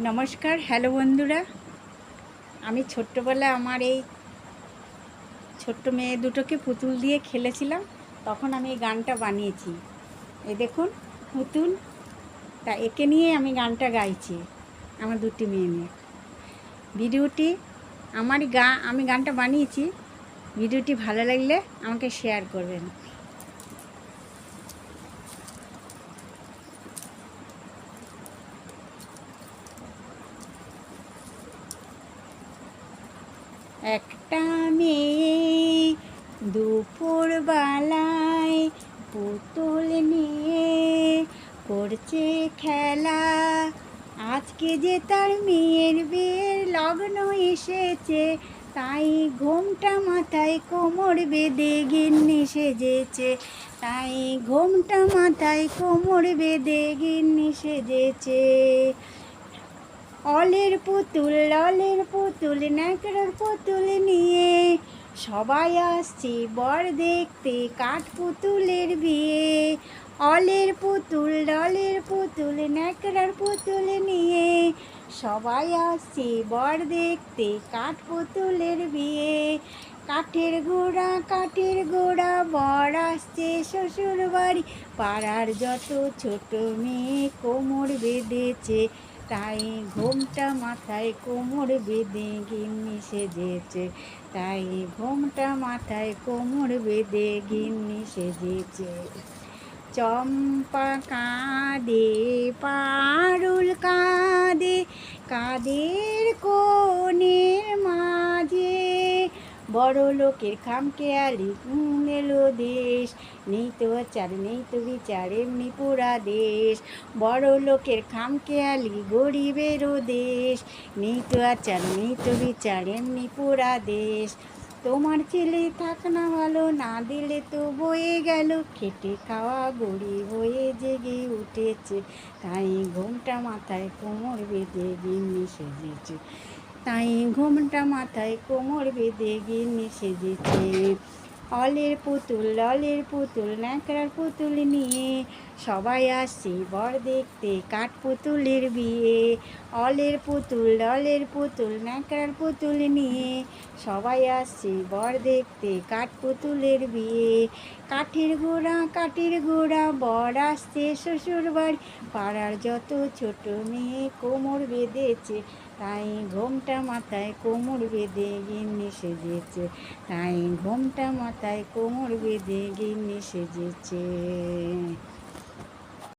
নমস্কার, হ্যালো বন্ধুরা। আমি ছোট্টবেলায় আমার এই ছোট্ট মেয়ে দুটোকে পুতুল দিয়ে খেলেছিলাম, তখন আমি এই গানটা বানিয়েছি। এই দেখুন পুতুল, তা একে নিয়ে আমি গানটা গাইছি আমার দুটি মেয়ে নিয়ে। ভিডিওটি আমি গানটা বানিয়েছি। ভিডিওটি ভালো লাগলে আমাকে শেয়ার করবেন। একটা মেয়ে দুপুরবেলায় পুতুল নিয়ে করছে খেলা। আজকে যে তার মেয়ের বিয়ের লগ্ন এসেছে, তাই ঘোমটা মাথায় কোমর বেঁধে গিন্নি সেজেছে। তাই ঘোমটা মাথায় কোমর বেঁধে গিন্নি সেজেছে। অলের পুতুল ন্যাকড়ার পুতুল নিয়ে সবাই আসছে বর দেখতে কাঠ পুতুলের বিয়ে। অলের পুতুল ন্যাকড়ার পুতুল নিয়ে সবাই আসছে বর দেখতে কাঠ পুতুলের বিয়ে। কাঠের গোড়া বর আসছে শ্বশুর বাড়ি। পাড়ার যত ছোট মেয়ে কোমর বেঁধেছে, তাই ঘোমটা মাথায় কোমর বেঁধে গিন্নি সেজেছে। তাই ঘোমটা মাথায় কোমর বেঁধে গিন্নি সেজেছে। চম্পা কাঁদে পারুল কাঁদে কাদের কোণের মাঝে। বড় লোকের খামখেয়ালি এলো দেশ, নেই তো আচার নেই তো বিচার এমনি পুরা দেশ। বড় লোকের খামখেয়ালি গরিবেরও দেশ, নেই তো আচার নেই তো বিচার এমনি পুরা দেশ। তোমার ছেলে থাক না ভালো, না দিলে তো বয়ে গেল, খেটে খাওয়া গরিব হয়ে জেগে উঠেছে। তাই ঘোমটা মাথায় কোমর বেঁধে গিন্নি সেজেছে। তাই ঘোমটা মাথায় কোমর বেঁধে গিন্নি সেজেছে। অলের পুতুল ন্যাকড়ার পুতুল নিয়ে সবাই আসছে বর দেখতে কাঠ পুতুলের বিয়ে। অলের পুতুল ন্যাকড়ার পুতুল নিয়ে সবাই আসছে বর দেখতে কাঠ পুতুলের বিয়ে। কাঠের গোড়া বর আসছে শ্বশুর বাড়ি। পাড়ার যত ছোট মেয়ে কোমর বেঁধেছে, তাই ঘোমটা মাথায় কোমর বেঁধে গিন্নি সেজেছে। তাই ঘোমটা মাথায় কোমর বেঁধে গিন্নি সেজেছে।